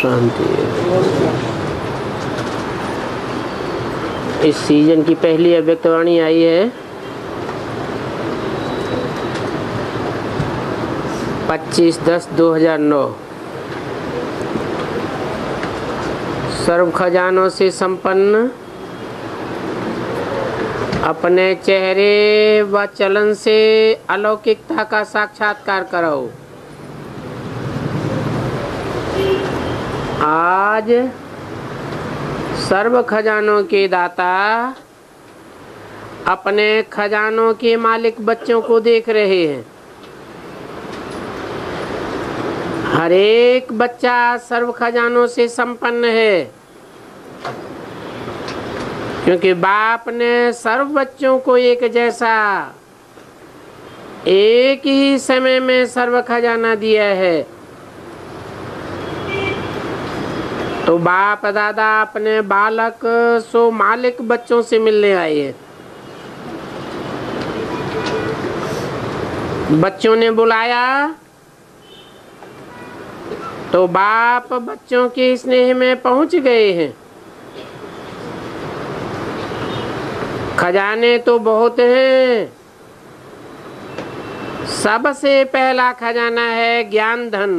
शांति। इस सीजन की पहली अव्यक्तवाणी आई है 25/10/2009। सर्व खजानों से संपन्न, अपने चेहरे व चलन से अलौकिकता का साक्षात्कार करो। आज सर्व खजानों के दाता अपने खजानों के मालिक बच्चों को देख रहे हैं। हर एक बच्चा सर्व खजानों से संपन्न है, क्योंकि बाप ने सर्व बच्चों को एक जैसा एक ही समय में सर्व खजाना दिया है। तो बाप दादा अपने बालक सो मालिक बच्चों से मिलने आए हैं। बच्चों ने बुलाया तो बाप बच्चों के स्नेह में पहुंच गए हैं। खजाने तो बहुत हैं, सबसे पहला खजाना है ज्ञान धन।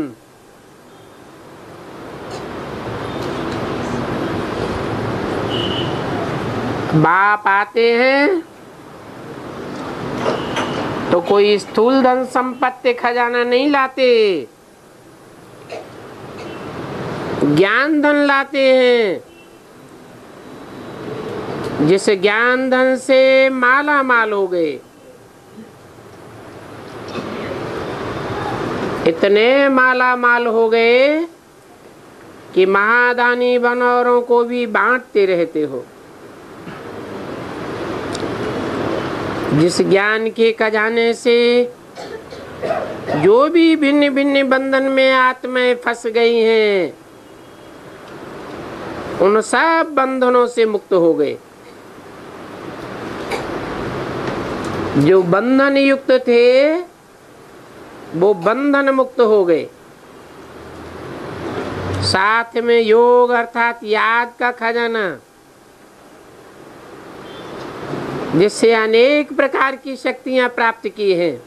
बाप आते हैं तो कोई स्थूल धन संपत्ति खजाना नहीं लाते, ज्ञान धन लाते हैं, जिस ज्ञान धन से माला माल हो गए। इतने माला माल हो गए कि महादानी बनौरों को भी बांटते रहते हो। जिस ज्ञान के खजाने से जो भी भिन्न भिन्न बंधन में आत्माएं फंस गई हैं, उन सब बंधनों से मुक्त हो गए। जो बंधन युक्त थे वो बंधन मुक्त हो गए। साथ में योग अर्थात याद का खजाना, जिससे अनेक प्रकार की शक्तियां प्राप्त की हैं।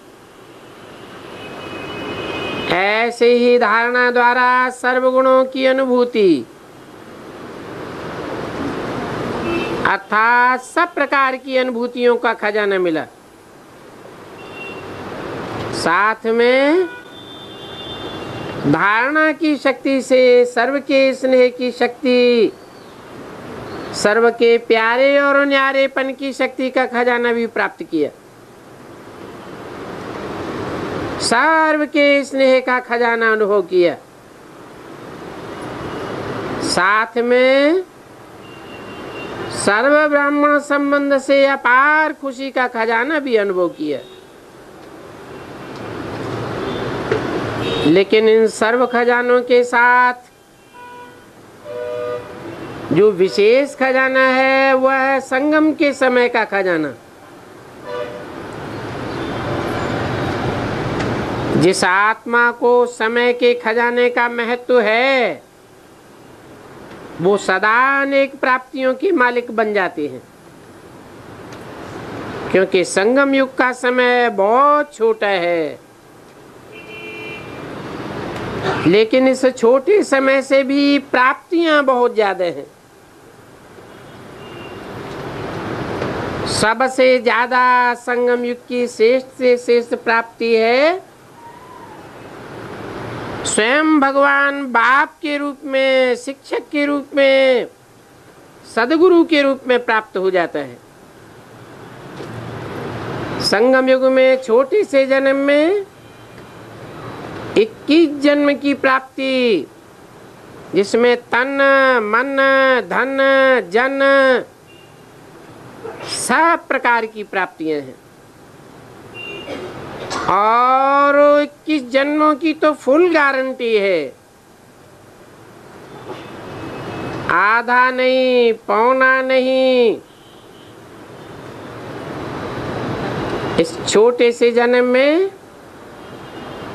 ऐसे ही धारणा द्वारा सर्वगुणों की अनुभूति अर्थात सब प्रकार की अनुभूतियों का खजाना मिला। साथ में धारणा की शक्ति से सर्व के स्नेह की शक्ति, सर्व के प्यारे और न्यारेपन की शक्ति का खजाना भी प्राप्त किया। सर्व के स्नेह का खजाना अनुभव किया। साथ में सर्व ब्राह्मण संबंध से अपार खुशी का खजाना भी अनुभव किया। लेकिन इन सर्व खजानों के साथ जो विशेष खजाना है वह है संगम के समय का खजाना। जिस आत्मा को समय के खजाने का महत्व है, वो सदा अनेक प्राप्तियों के मालिक बन जाते हैं, क्योंकि संगम युग का समय बहुत छोटा है। लेकिन इस छोटे समय से भी प्राप्तियां बहुत ज्यादा हैं। सबसे ज्यादा संगम युग की श्रेष्ठ से श्रेष्ठ प्राप्ति है स्वयं भगवान बाप के रूप में, शिक्षक के रूप में, सदगुरु के रूप में प्राप्त हो जाता है। संगम युग में छोटे से जन्म में 21 जन्म की प्राप्ति, जिसमें तन मन धन जन सब प्रकार की प्राप्तियां हैं। और 21 जन्मों की तो फुल गारंटी है, आधा नहीं पौना नहीं। इस छोटे से जन्म में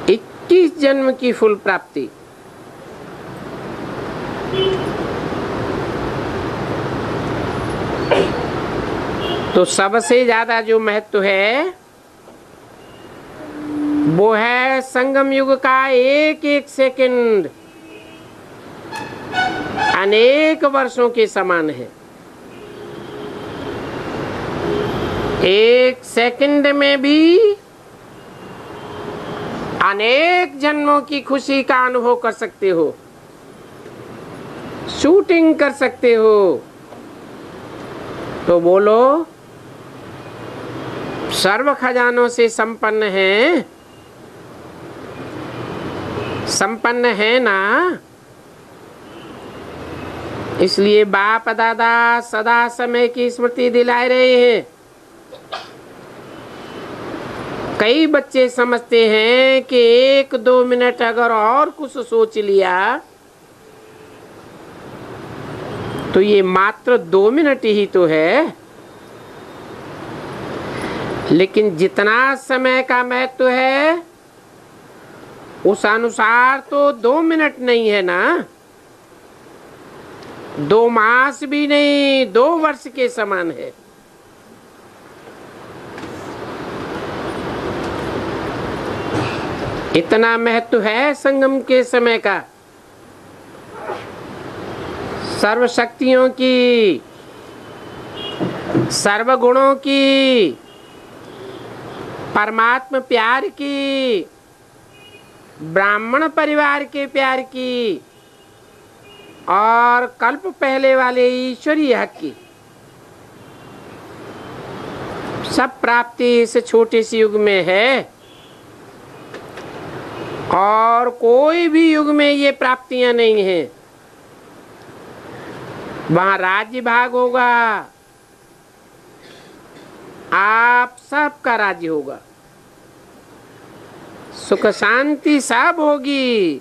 21 जन्म की फुल प्राप्ति। तो सबसे ज्यादा जो महत्व है वो है संगम युग का एक एक सेकंड अनेक वर्षों के समान है। एक सेकंड में भी अनेक जन्मों की खुशी का अनुभव कर सकते हो, शूटिंग कर सकते हो। तो बोलो, सर्व खजानों से संपन्न है, संपन्न है ना। इसलिए बाप दादा सदा समय की स्मृति दिलाए रहे हैं। कई बच्चे समझते हैं कि 1-2 मिनट अगर और कुछ सोच लिया तो ये मात्र 2 मिनट ही तो है, लेकिन जितना समय का महत्व है उस अनुसार तो 2 मिनट नहीं है ना, 2 मास भी नहीं, 2 वर्ष के समान है। इतना महत्व है संगम के समय का। सर्व शक्तियों की, सर्व गुणों की, परमात्मा प्यार की, ब्राह्मण परिवार के प्यार की और कल्प पहले वाले ईश्वरीय हक की सब प्राप्ति इस छोटे से युग में है। और कोई भी युग में ये प्राप्तियां नहीं है। वहां राज्य भाग होगा, आप सबका राज्य होगा, सुख शांति सब होगी,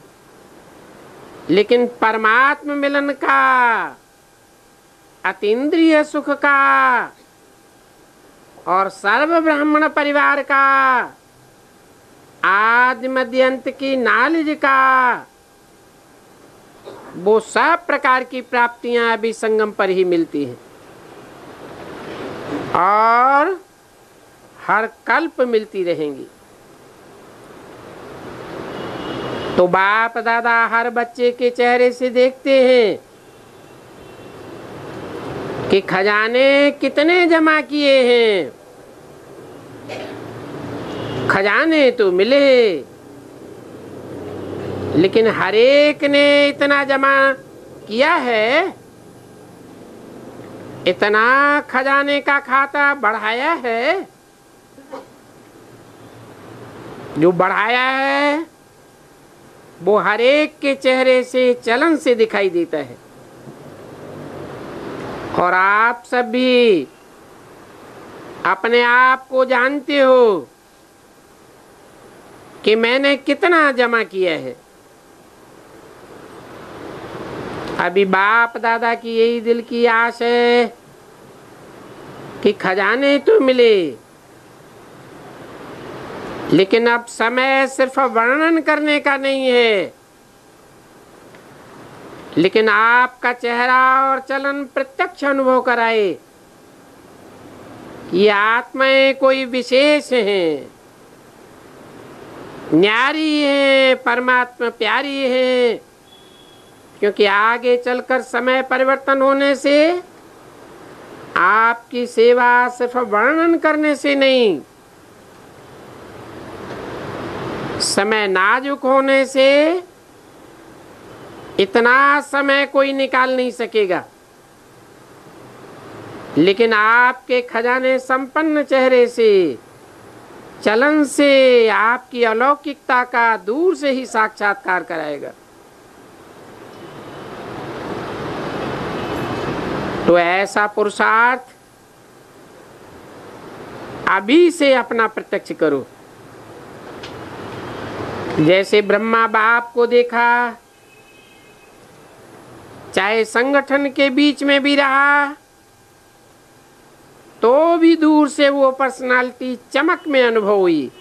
लेकिन परमात्मा मिलन का, अतीन्द्रिय सुख का और सर्व ब्राह्मण परिवार का, आदि मध्य अंत की नॉलेज का, वो सब प्रकार की प्राप्तियां अभी संगम पर ही मिलती हैं और हर कल्प मिलती रहेंगी। तो बाप दादा हर बच्चे के चेहरे से देखते हैं कि खजाने कितने जमा किए हैं। खजाने तो मिले, लेकिन हर एक ने इतना जमा किया है, इतना खजाने का खाता बढ़ाया है। जो बढ़ाया है वो हर एक के चेहरे से, चलन से दिखाई देता है। और आप सब भी अपने आप को जानते हो कि मैंने कितना जमा किया है। अभी बाप दादा की यही दिल की आस है कि खजाने तो मिले, लेकिन अब समय सिर्फ वर्णन करने का नहीं है, लेकिन आपका चेहरा और चलन प्रत्यक्ष अनुभव कराए। ये आत्माएं कोई विशेष हैं, न्यारी है, परमात्मा प्यारी है। क्योंकि आगे चलकर समय परिवर्तन होने से आपकी सेवा सिर्फ वर्णन करने से नहीं, समय नाजुक होने से इतना समय कोई निकाल नहीं सकेगा, लेकिन आपके खजाने संपन्न चेहरे से, चलन से आपकी अलौकिकता का दूर से ही साक्षात्कार कराएगा। तो ऐसा पुरुषार्थ अभी से अपना प्रत्यक्ष करो। जैसे ब्रह्मा बाप को देखा, चाहे संगठन के बीच में भी रहा तो भी दूर से वो पर्सनालिटी चमक में अनुभव हुई।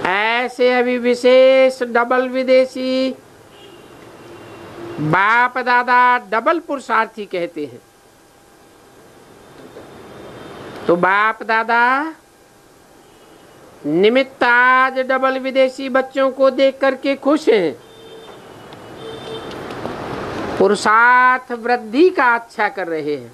ऐसे अभी विशेष डबल विदेशी बाप दादा डबल पुरुषार्थी कहते हैं। तो बाप दादा निमित्त आज डबल विदेशी बच्चों को देख करके खुश हैं, पुरुषार्थ वृद्धि का अच्छा कर रहे हैं।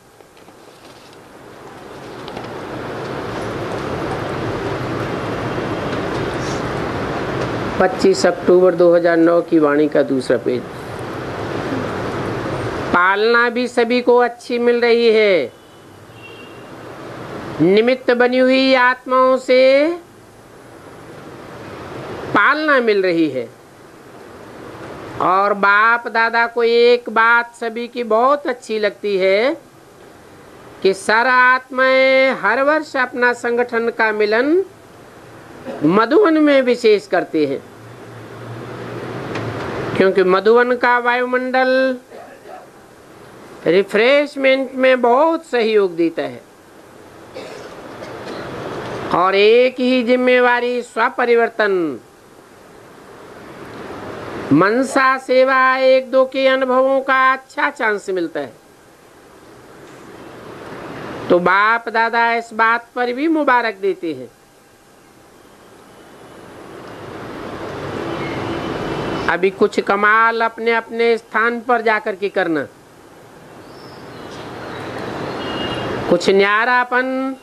पच्चीस अक्टूबर 2009 की वाणी का दूसरा पेज। पालना भी सभी को अच्छी मिल रही है, निमित्त बनी हुई आत्माओं से पालना मिल रही है। और बाप दादा को एक बात सभी की बहुत अच्छी लगती है कि सारा आत्माएं हर वर्ष अपना संगठन का मिलन मधुवन में विशेष करते हैं, क्योंकि मधुवन का वायुमंडल रिफ्रेशमेंट में बहुत सहयोग देता है। और एक ही जिम्मेवारी स्वपरिवर्तन, मनसा सेवा, एक दो के अनुभवों का अच्छा चांस मिलता है। तो बाप दादा इस बात पर भी मुबारक देते हैं। अभी कुछ कमाल अपने अपने स्थान पर जाकर के करना, कुछ न्यारापन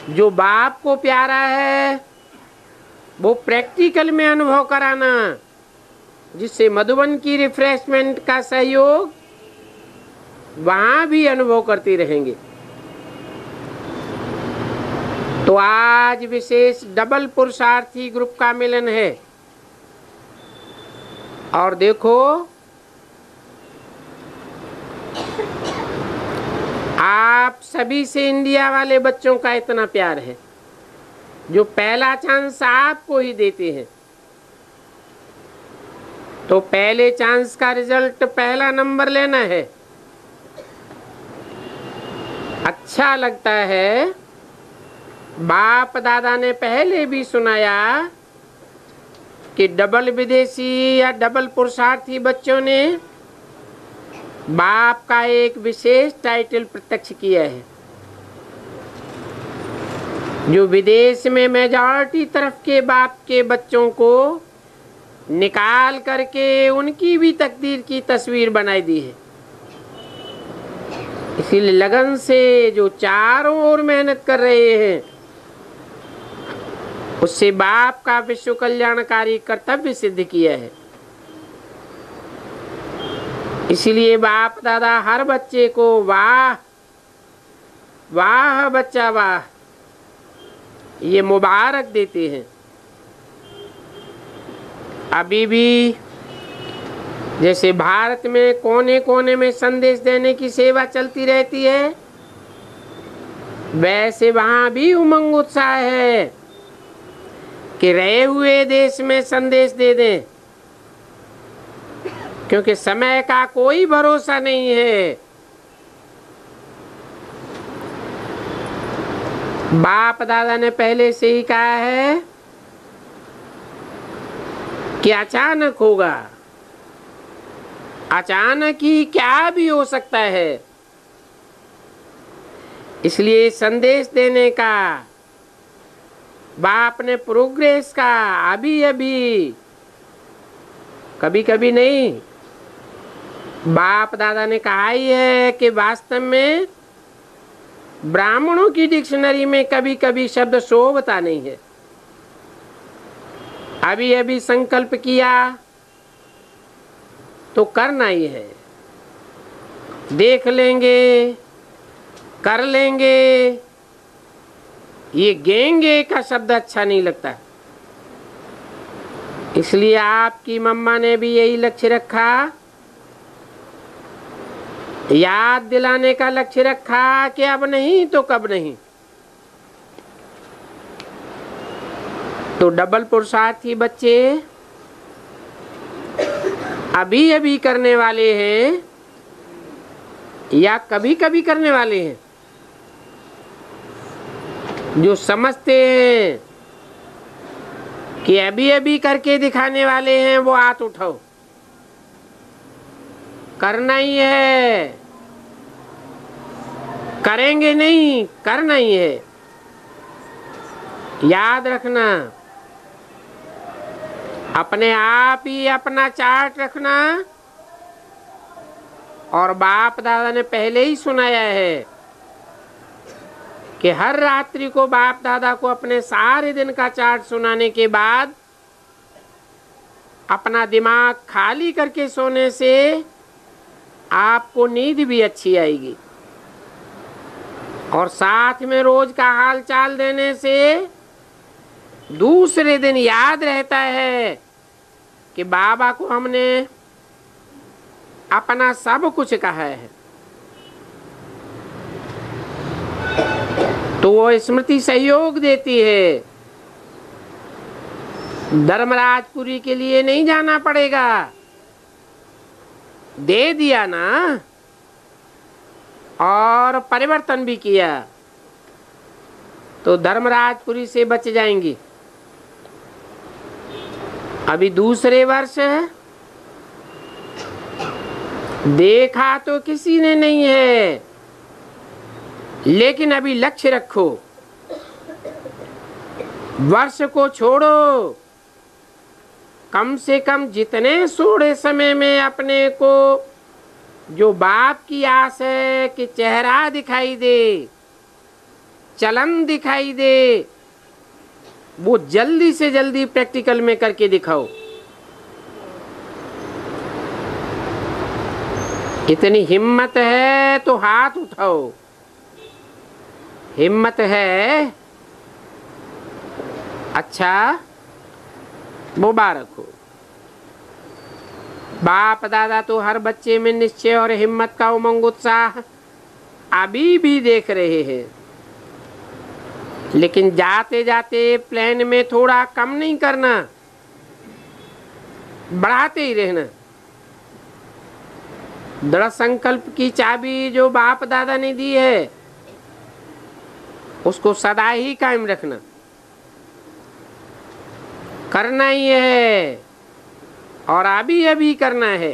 जो बाप को प्यारा है वो प्रैक्टिकल में अनुभव कराना, जिससे मधुबन की रिफ्रेशमेंट का सहयोग वहां भी अनुभव करते रहेंगे। तो आज विशेष डबल पुरुषार्थी ग्रुप का मिलन है। और देखो आप सभी से इंडिया वाले बच्चों का इतना प्यार है जो पहला चांस आपको ही देते हैं। तो पहले चांस का रिजल्ट पहला नंबर लेना है। अच्छा लगता है, बाप दादा ने पहले भी सुनाया कि डबल विदेशी या डबल पुरुषार्थी बच्चों ने बाप का एक विशेष टाइटल प्रत्यक्ष किया है, जो विदेश में मेजॉरिटी तरफ के बाप के बच्चों को निकाल करके उनकी भी तकदीर की तस्वीर बनाई दी है। इसीलिए लगन से जो चारों ओर मेहनत कर रहे हैं, उससे बाप का विश्व कल्याणकारी कर्तव्य सिद्ध किया है। इसीलिए बाप दादा हर बच्चे को वाह वाह बच्चा वाह ये मुबारक देते हैं। अभी भी जैसे भारत में कोने कोने में संदेश देने की सेवा चलती रहती है, वैसे वहां भी उमंग उत्साह है कि रहे हुए देश में संदेश दे दें, क्योंकि समय का कोई भरोसा नहीं है। बाप दादा ने पहले से ही कहा है कि अचानक होगा, अचानक ही क्या भी हो सकता है। इसलिए संदेश देने का, बाप ने प्रोग्रेस का अभी अभी, कभी कभी नहीं, बाप दादा ने कहा ही है कि वास्तव में ब्राह्मणों की डिक्शनरी में कभी कभी शब्द शोभता नहीं है। अभी अभी संकल्प किया तो करना ही है, देख लेंगे, कर लेंगे, ये गेंगे का शब्द अच्छा नहीं लगता। इसलिए आपकी मम्मा ने भी यही लक्ष्य रखा, याद दिलाने का लक्ष्य रखा कि अब नहीं तो कब नहीं। तो डबल पुरुषार्थी बच्चे अभी अभी करने वाले हैं या कभी कभी करने वाले हैं? जो समझते हैं कि अभी अभी करके दिखाने वाले हैं, वो हाथ उठाओ। करना ही है। करेंगे नहीं, करना ही है। याद रखना, अपने आप ही अपना चार्ट रखना। और बाप दादा ने पहले ही सुनाया है कि हर रात्रि को बाप दादा को अपने सारे दिन का चार्ट सुनाने के बाद अपना दिमाग खाली करके सोने से आपको नींद भी अच्छी आएगी। और साथ में रोज का हाल चाल देने से दूसरे दिन याद रहता है कि बाबा को हमने अपना सब कुछ कहा है। तो वो स्मृति सहयोग देती है। धर्मराजपुरी के लिए नहीं जाना पड़ेगा, दे दिया ना, और परिवर्तन भी किया तो धर्मराजपुरी से बच जाएंगी। अभी दूसरे वर्ष है, देखा तो किसी ने नहीं है, लेकिन अभी लक्ष्य रखो, वर्ष को छोड़ो। कम से कम जितने थोड़े समय में अपने को जो बाप की आस है कि चेहरा दिखाई दे, चलन दिखाई दे, वो जल्दी से जल्दी प्रैक्टिकल में करके दिखाओ। इतनी हिम्मत है तो हाथ उठाओ। हिम्मत है, अच्छा, मुबारक हो। बाप दादा तो हर बच्चे में निश्चय और हिम्मत का उमंग उत्साह अभी भी देख रहे हैं, लेकिन जाते जाते प्लान में थोड़ा कम नहीं करना, बढ़ाते ही रहना। दृढ़ संकल्प की चाबी जो बाप दादा ने दी है उसको सदा ही कायम रखना। करना ही है और अभी अभी करना है।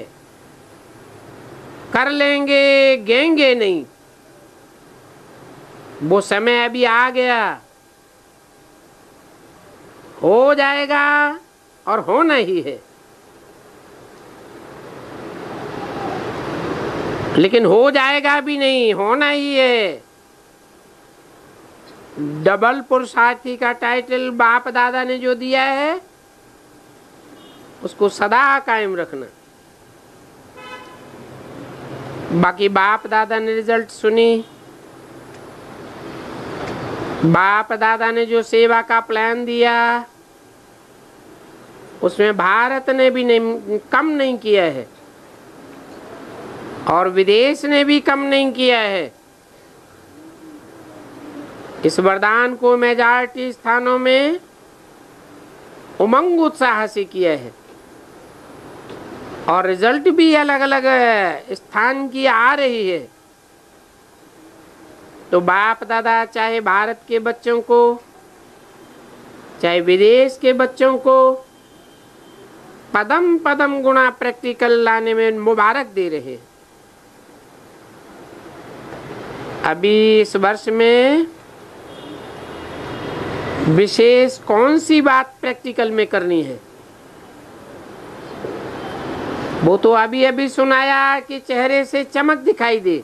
कर लेंगे, गेंगे नहीं। वो समय अभी आ गया, हो जाएगा और होना ही है। लेकिन हो जाएगा भी नहीं, होना ही है। डबल पुरुषार्थी का टाइटल बाप दादा ने जो दिया है उसको सदा कायम रखना। बाकी बाप दादा ने रिजल्ट सुनी, बाप दादा ने जो सेवा का प्लान दिया उसमें भारत ने भी नहीं कम नहीं किया है और विदेश ने भी कम नहीं किया है। इस वरदान को मेजॉरिटी स्थानों में उमंग उत्साह से किया है और रिजल्ट भी अलग अलग स्थान की आ रही है। तो बाप दादा चाहे भारत के बच्चों को चाहे विदेश के बच्चों को पदम पदम गुणा प्रैक्टिकल लाने में मुबारक दे रहे हैं। अभी इस वर्ष में विशेष कौन सी बात प्रैक्टिकल में करनी है वो तो अभी अभी सुनाया कि चेहरे से चमक दिखाई दे।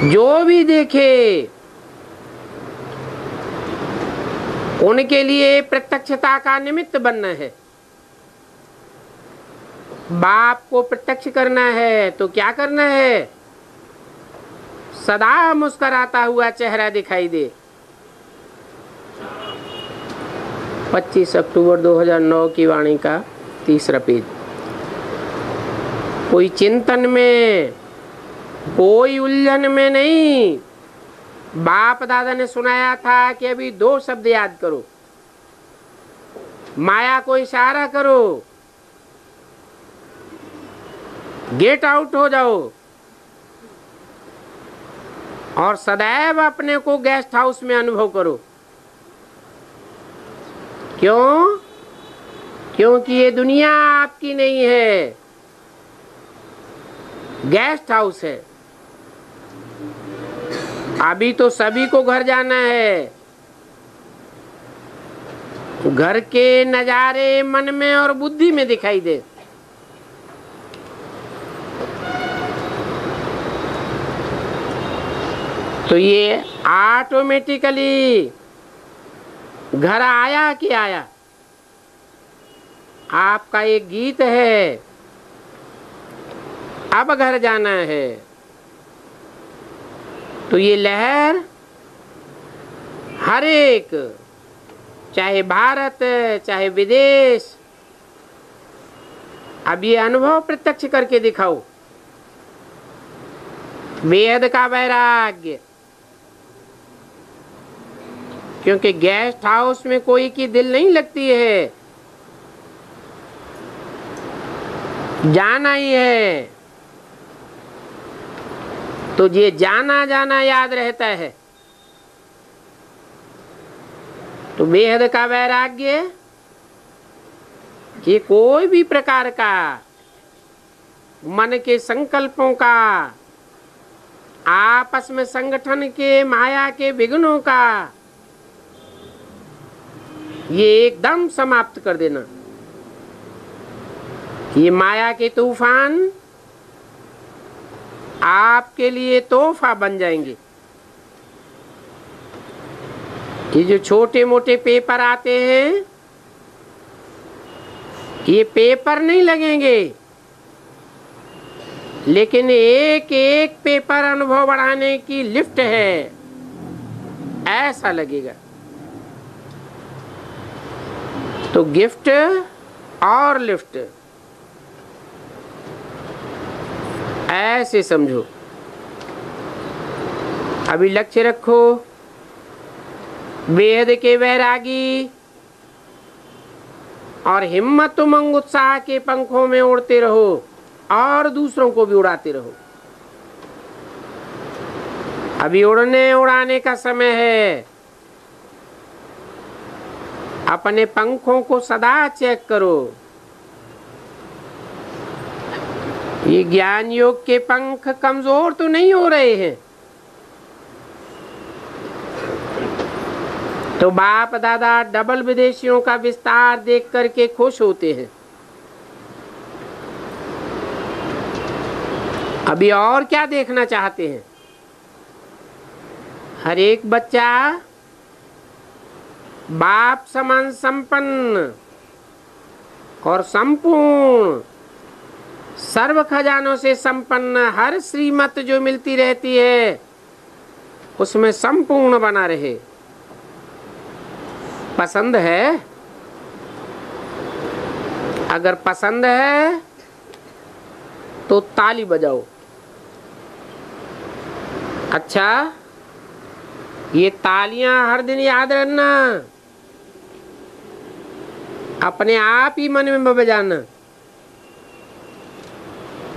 जो भी देखे उनके लिए प्रत्यक्षता का निमित्त बनना है। बाप को प्रत्यक्ष करना है तो क्या करना है? सदा मुस्कुराता हुआ चेहरा दिखाई दे। 25 अक्टूबर 2009 की वाणी का 3रा पेज। कोई चिंतन में, कोई उलझन में नहीं। बाप दादा ने सुनाया था कि अभी 2 शब्द याद करो, माया को इशारा करो, गेट आउट हो जाओ और सदैव अपने को गेस्ट हाउस में अनुभव करो। क्यों? क्योंकि ये दुनिया आपकी नहीं है, गेस्ट हाउस है। अभी तो सभी को घर जाना है। घर के नजारे मन में और बुद्धि में दिखाई दे। तो ये ऑटोमेटिकली घर आया कि आया। आपका एक गीत है, अब घर जाना है। तो ये लहर हर एक, चाहे भारत चाहे विदेश, अब ये अनुभव प्रत्यक्ष करके दिखाओ। वेद का वैराग्य, क्योंकि गेस्ट हाउस में कोई की दिल नहीं लगती है, जाना ही है। तो ये जाना जाना याद रहता है। तो बेहद का वैराग्य, ये कोई भी प्रकार का मन के संकल्पों का, आपस में संगठन के माया के विघ्नों का, ये एकदम समाप्त कर देना। ये माया के तूफान आपके लिए तोहफा बन जाएंगे। ये जो छोटे मोटे पेपर आते हैं, ये पेपर नहीं लगेंगे, लेकिन एक एक पेपर अनुभव बढ़ाने की लिफ्ट है, ऐसा लगेगा। तो गिफ्ट और लिफ्ट ऐसे समझो। अभी लक्ष्य रखो, बेहद के वैरागी और हिम्मत उमंग उत्साह के पंखों में उड़ते रहो और दूसरों को भी उड़ाते रहो। अभी उड़ने उड़ाने का समय है। अपने पंखों को सदा चेक करो। ये ज्ञान योग के पंख कमजोर तो नहीं हो रहे हैं। तो बाप दादा डबल विदेशियों का विस्तार देख करके खुश होते हैं। अभी और क्या देखना चाहते हैं? हर एक बच्चा बाप समान संपन्न और संपूर्ण, सर्व खजानों से संपन्न, हर श्रीमत जो मिलती रहती है उसमें संपूर्ण बना रहे। पसंद है? अगर पसंद है तो ताली बजाओ। अच्छा, ये तालियां हर दिन याद रखना, अपने आप ही मन में बजाना,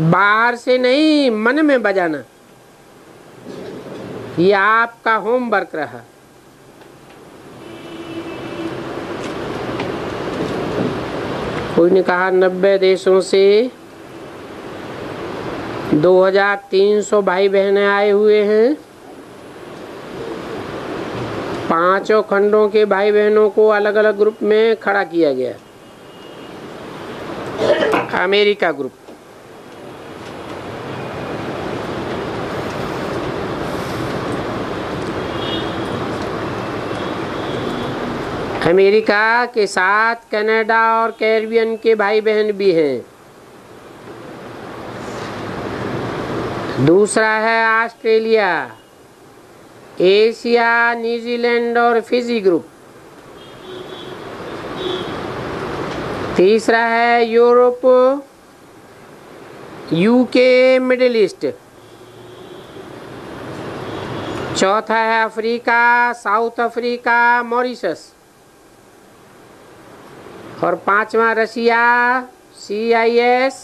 बाहर से नहीं, मन में बजाना। ये आपका होमवर्क रहा। कोई ने कहा 90 देशों से 2300 भाई बहनें आए हुए हैं। 5 खंडों के भाई बहनों को अलग अलग ग्रुप में खड़ा किया गया। अमेरिका ग्रुप, अमेरिका के साथ कनाडा और कैरिबियन के भाई बहन भी हैं। दूसरा है ऑस्ट्रेलिया, एशिया, न्यूजीलैंड और फिजी ग्रुप। तीसरा है यूरोप, यूके, मिडिल ईस्ट। चौथा है अफ्रीका, साउथ अफ्रीका, मॉरिशस। और 5वां रशिया, CIS,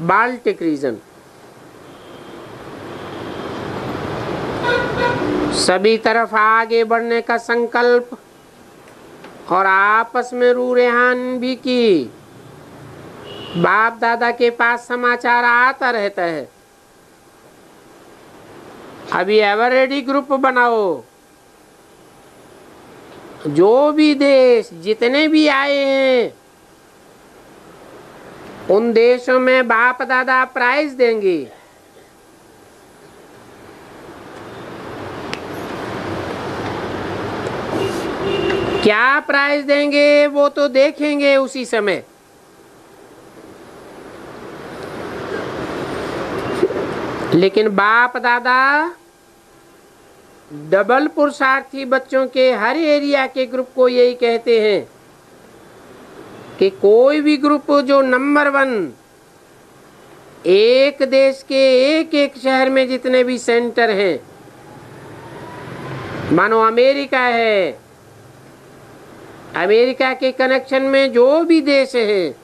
बाल्टिक रीजन। सभी तरफ आगे बढ़ने का संकल्प और आपस में रू रेहान भी की। बाप दादा के पास समाचार आता रहता है। अभी एवर रेडी ग्रुप बनाओ। जो भी देश जितने भी आए हैं उन देशों में बाप दादा प्राइज देंगे। क्या प्राइज देंगे वो तो देखेंगे उसी समय। लेकिन बाप दादा डबल पुरुषार्थी बच्चों के हर एरिया के ग्रुप को यही कहते हैं कि कोई भी ग्रुप जो नंबर 1 एक देश के एक शहर में जितने भी सेंटर हैं, मानो अमेरिका है, अमेरिका के कनेक्शन में जो भी देश है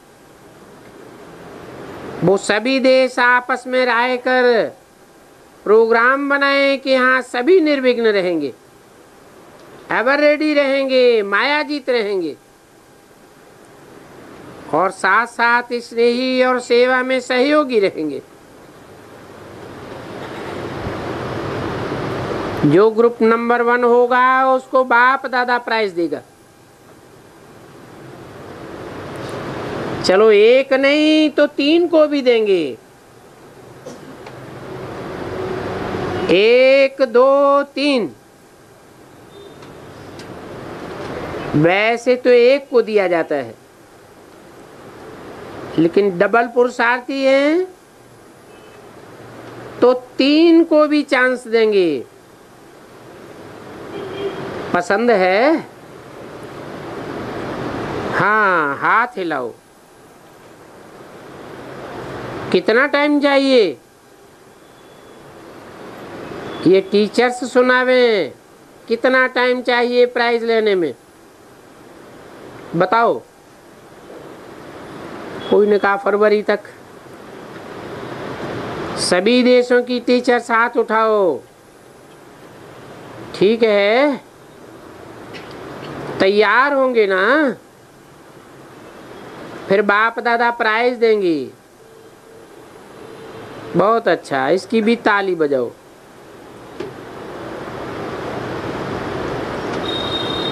वो सभी देश आपस में राय कर प्रोग्राम बनाए कि हाँ सभी निर्विघ्न रहेंगे, एवर रेडी रहेंगे, मायाजीत रहेंगे और साथ साथ स्नेही और सेवा में सहयोगी रहेंगे। जो ग्रुप नंबर 1 होगा उसको बाप दादा प्राइज देगा। चलो एक नहीं तो 3 को भी देंगे। 1 2 3। वैसे तो 1 को दिया जाता है, लेकिन डबल पुरुषार्थी है तो 3 को भी चांस देंगे। पसंद है? हाँ, हाथ हिलाओ। कितना टाइम चाहिए? ये टीचर्स सुनावे। कितना टाइम चाहिए प्राइज लेने में? बताओ। कोई ने कहा फरवरी तक। सभी देशों की टीचर्स हाथ उठाओ। ठीक है, तैयार होंगे ना? फिर बाप दादा प्राइज देंगे। बहुत अच्छा, इसकी भी ताली बजाओ।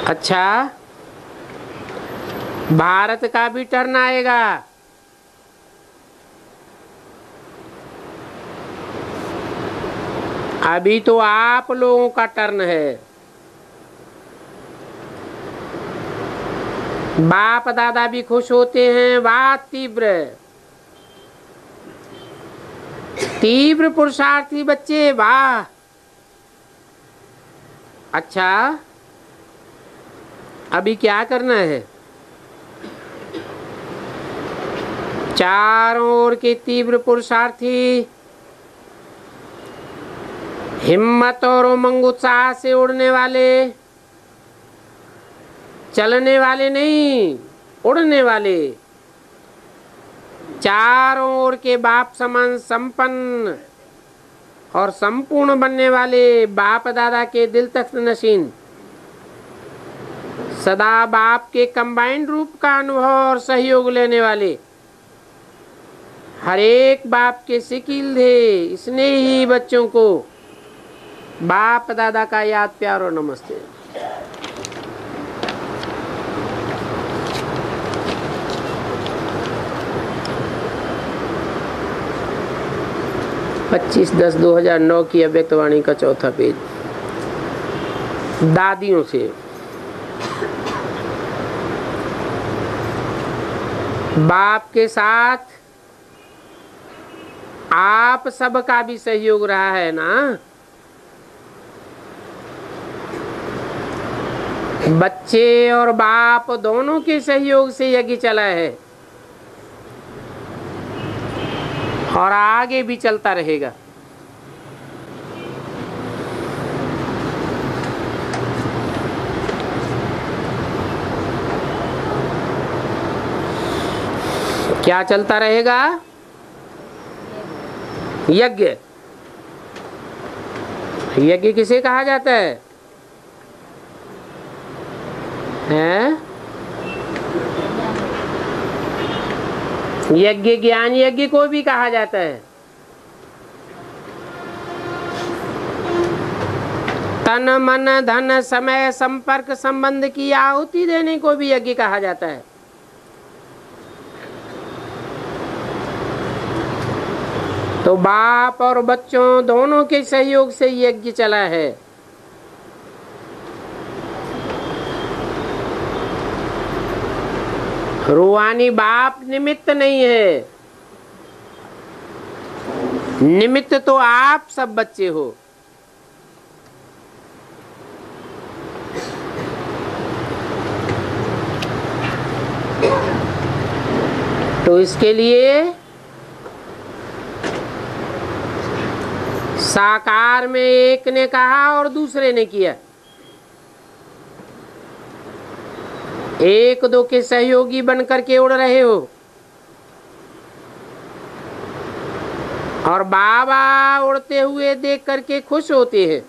अच्छा, भारत का भी टर्न आएगा। अभी तो आप लोगों का टर्न है। बाप दादा भी खुश होते हैं। वाह, तीव्र पुरुषार्थी बच्चे, वाह। अच्छा, अभी क्या करना है? चारों ओर के तीव्र पुरुषार्थी हिम्मत और उमंग उत्साह से उड़ने वाले, चलने वाले नहीं, उड़ने वाले, चारों ओर के बाप समान संपन्न और संपूर्ण बनने वाले बाप दादा के दिल तख्त नशीन, सदा बाप के कंबाइंड रूप का अनुभव और सहयोग लेने वाले, हर एक बाप के सिकिल थे स्नेही बच्चों को बाप दादा का याद, प्यार और नमस्ते। पच्चीस 10/2009 की अव्यक्तवाणी का 4था पेज। दादियों से बाप के साथ आप सबका भी सहयोग रहा है ना? बच्चे और बाप दोनों के सहयोग से यज्ञ चला है और आगे भी चलता रहेगा। क्या चलता रहेगा? यज्ञ। यज्ञ किसे कहा जाता है? हैं? यज्ञ ज्ञान यज्ञ को भी कहा जाता है। तन मन धन समय संपर्क संबंध की आहुति देने को भी यज्ञ कहा जाता है। तो बाप और बच्चों दोनों के सहयोग से यज्ञ चला है। रूहानी बाप निमित्त नहीं है, निमित्त तो आप सब बच्चे हो। तो इसके लिए साकार में एक ने कहा और दूसरे ने किया। एक दो के सहयोगी बनकर के उड़ रहे हो और बाबा उड़ते हुए देख करके खुश होते हैं।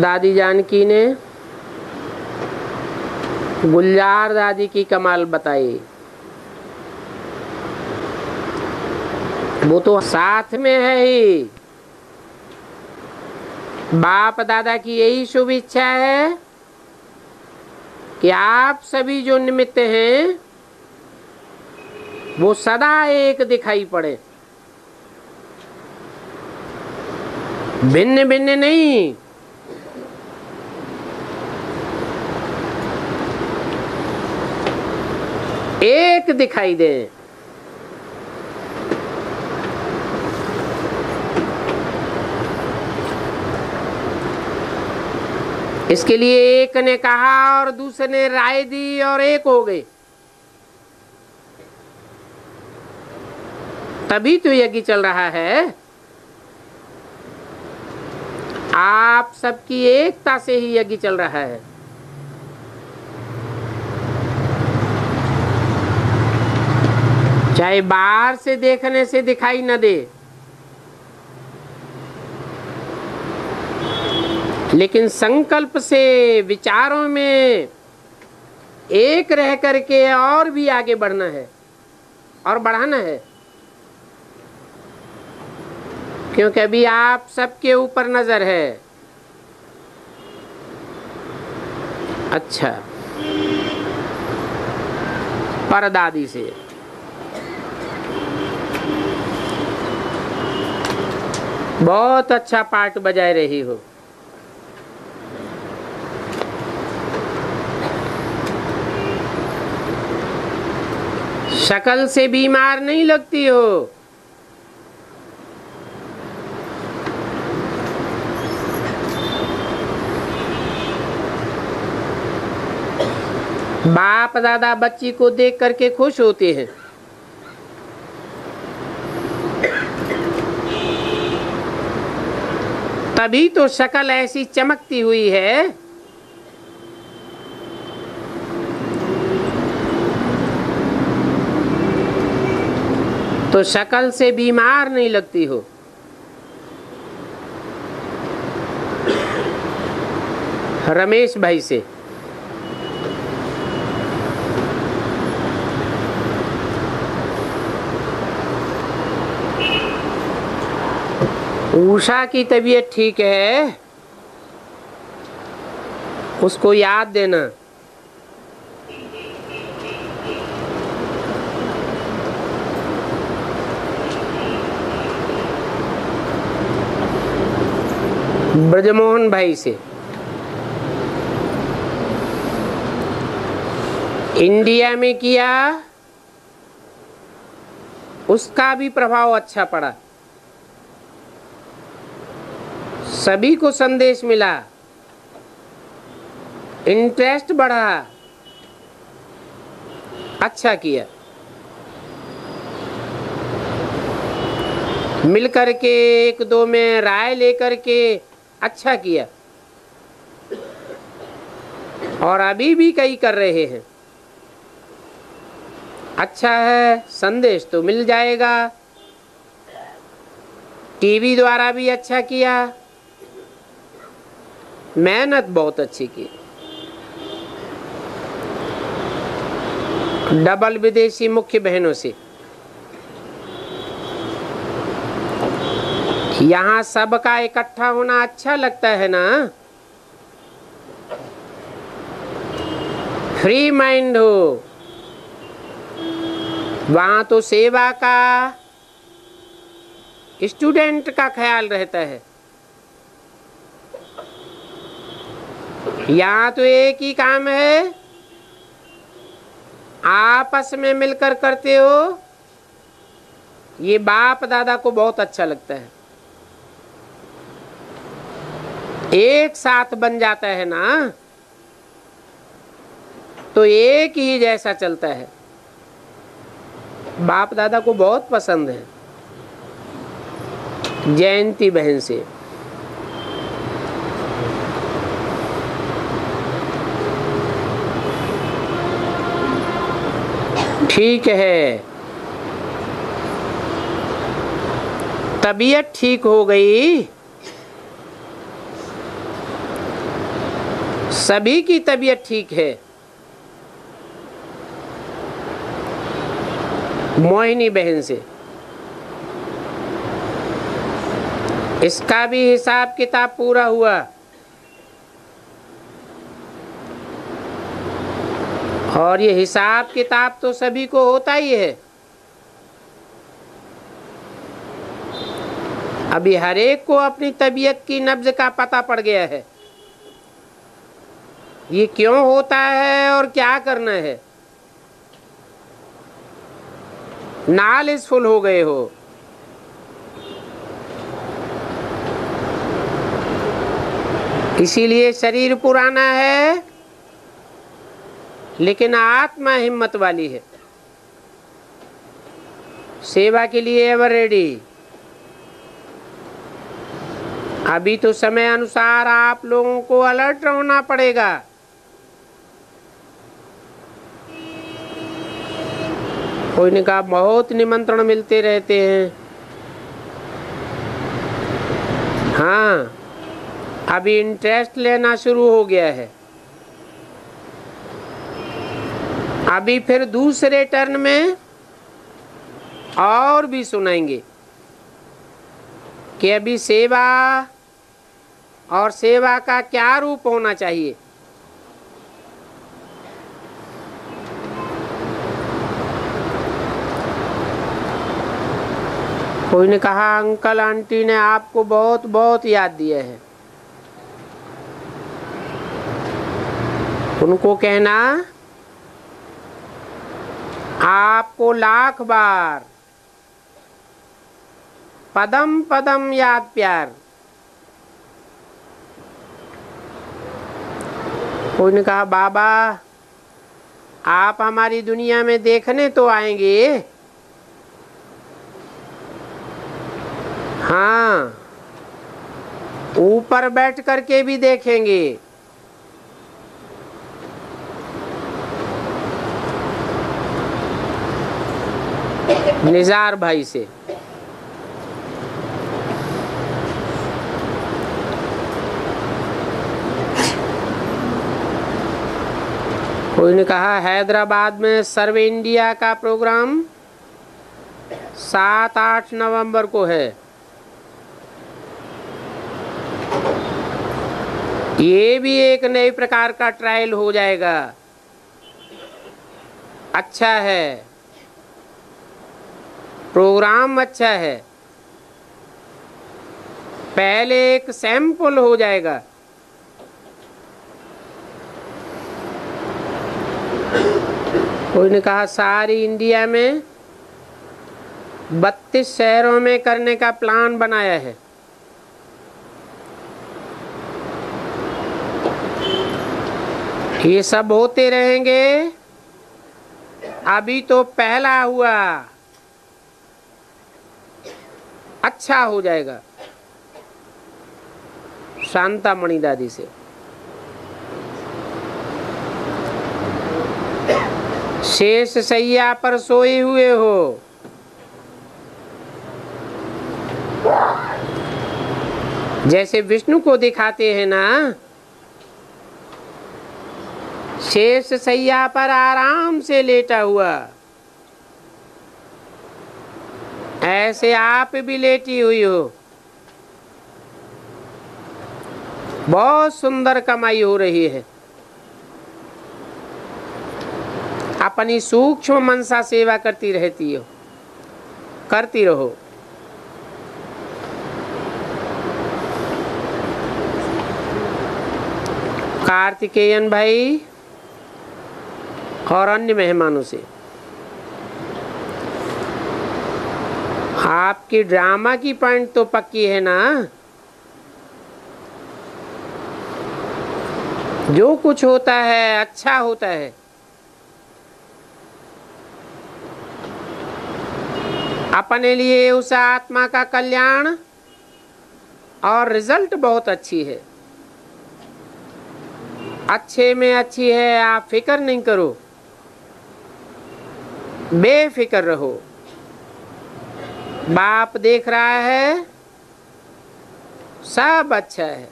दादी जानकी ने गुलजार दादी की कमाल बताई। वो तो साथ में है ही। बाप दादा की यही शुभ इच्छा है कि आप सभी जो निमित्त हैं वो सदा एक दिखाई पड़े, भिन्न भिन्न नहीं। एक दिखाई दे। इसके लिए एक ने कहा और दूसरे ने राय दी और एक हो गए। तभी तो यज्ञ चल रहा है। आप सबकी एकता से ही यज्ञ चल रहा है। चाहे बाहर से देखने से दिखाई न दे, लेकिन संकल्प से विचारों में एक रह करके और भी आगे बढ़ना है और बढ़ाना है। क्योंकि अभी आप सबके ऊपर नजर है। अच्छा, परदादी से बहुत अच्छा पार्ट बजाए रही हो। शक्ल से बीमार नहीं लगती हो। बाप दादा बच्ची को देख करके खुश होते हैं। तभी तो शक्ल ऐसी चमकती हुई है। तो शक्ल से बीमार नहीं लगती हो। रमेश भाई से उषा की तबीयत ठीक है, उसको याद देना। ब्रजमोहन भाई से इंडिया में किया, उसका भी प्रभाव अच्छा पड़ा। सभी को संदेश मिला, इंटरेस्ट बढ़ा। अच्छा किया। मिल करके एक दो में राय लेकर के अच्छा किया। और अभी भी कई कर रहे हैं। अच्छा है, संदेश तो मिल जाएगा। टीवी द्वारा भी अच्छा किया, मेहनत बहुत अच्छी की। डबल विदेशी मुख्य बहनों से। यहाँ सबका इकट्ठा होना अच्छा लगता है ना। फ्री माइंड हो, वहाँ तो सेवा का, स्टूडेंट का ख्याल रहता है। यहाँ तो एक ही काम है, आपस में मिलकर करते हो। ये बाप दादा को बहुत अच्छा लगता है, एक साथ बन जाता है ना, तो एक ही जैसा चलता है। बाप दादा को बहुत पसंद है। जयंती बहन से ठीक है, तबीयत ठीक हो गई। सभी की तबीयत ठीक है। मोहिनी बहन से इसका भी हिसाब किताब पूरा हुआ। और ये हिसाब किताब तो सभी को होता ही है। अभी हर एक को अपनी तबीयत की नब्ज का पता पड़ गया है, ये क्यों होता है और क्या करना है। नॉलेजफुल हो गए हो। इसीलिए शरीर पुराना है, लेकिन आत्मा हिम्मत वाली है। सेवा के लिए एवर रेडी। अभी तो समय अनुसार आप लोगों को अलर्ट रहना पड़ेगा। कोई ने कहा बहुत निमंत्रण मिलते रहते हैं। हाँ, अभी इंटरेस्ट लेना शुरू हो गया है। अभी फिर दूसरे टर्न में और भी सुनाएंगे कि अभी सेवा और सेवा का क्या रूप होना चाहिए। कोई ने कहा अंकल आंटी ने आपको बहुत बहुत याद दिया है। उनको कहना आपको लाख बार पदम पदम याद प्यार। कोई ने कहा बाबा आप हमारी दुनिया में देखने तो आएंगे। हाँ, ऊपर बैठ करके भी देखेंगे। निजार भाई से कोई ने कहा हैदराबाद में सर्वे इंडिया का प्रोग्राम 7-8 नवंबर को है। ये भी एक नए प्रकार का ट्रायल हो जाएगा। अच्छा है, प्रोग्राम अच्छा है। पहले एक सैंपल हो जाएगा। कोई ने कहा सारी इंडिया में 32 शहरों में करने का प्लान बनाया है। ये सब होते रहेंगे। अभी तो पहला हुआ, अच्छा हो जाएगा। शांता मणि दादी से शेष सैया पर सोए हुए हो, जैसे विष्णु को दिखाते हैं ना, शेष सैया पर आराम से लेटा हुआ, ऐसे आप भी लेटी हुई हो। बहुत सुंदर कमाई हो रही है। अपनी सूक्ष्म मनसा सेवा करती रहती हो, करती रहो। कार्तिकेयन भाई और अन्य मेहमानों से आपकी ड्रामा की पॉइंट तो पक्की है ना? जो कुछ होता है अच्छा होता है। अपने लिए उस आत्मा का कल्याण और रिजल्ट बहुत अच्छी है, अच्छे में अच्छी है। आप फिक्र नहीं करो, बेफिक्र रहो। बाप देख रहा है, सब अच्छा है।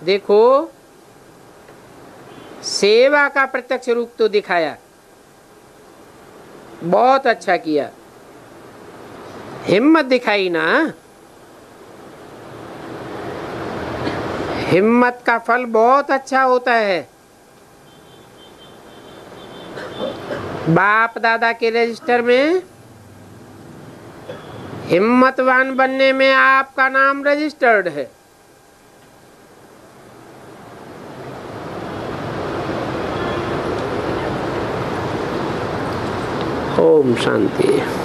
देखो, सेवा का प्रत्यक्ष रूप तो दिखाया, बहुत अच्छा किया। हिम्मत दिखाई ना, हिम्मत का फल बहुत अच्छा होता है। बाप दादा के रजिस्टर में हिम्मतवान बनने में आपका नाम रजिस्टर्ड है। ओम शांति।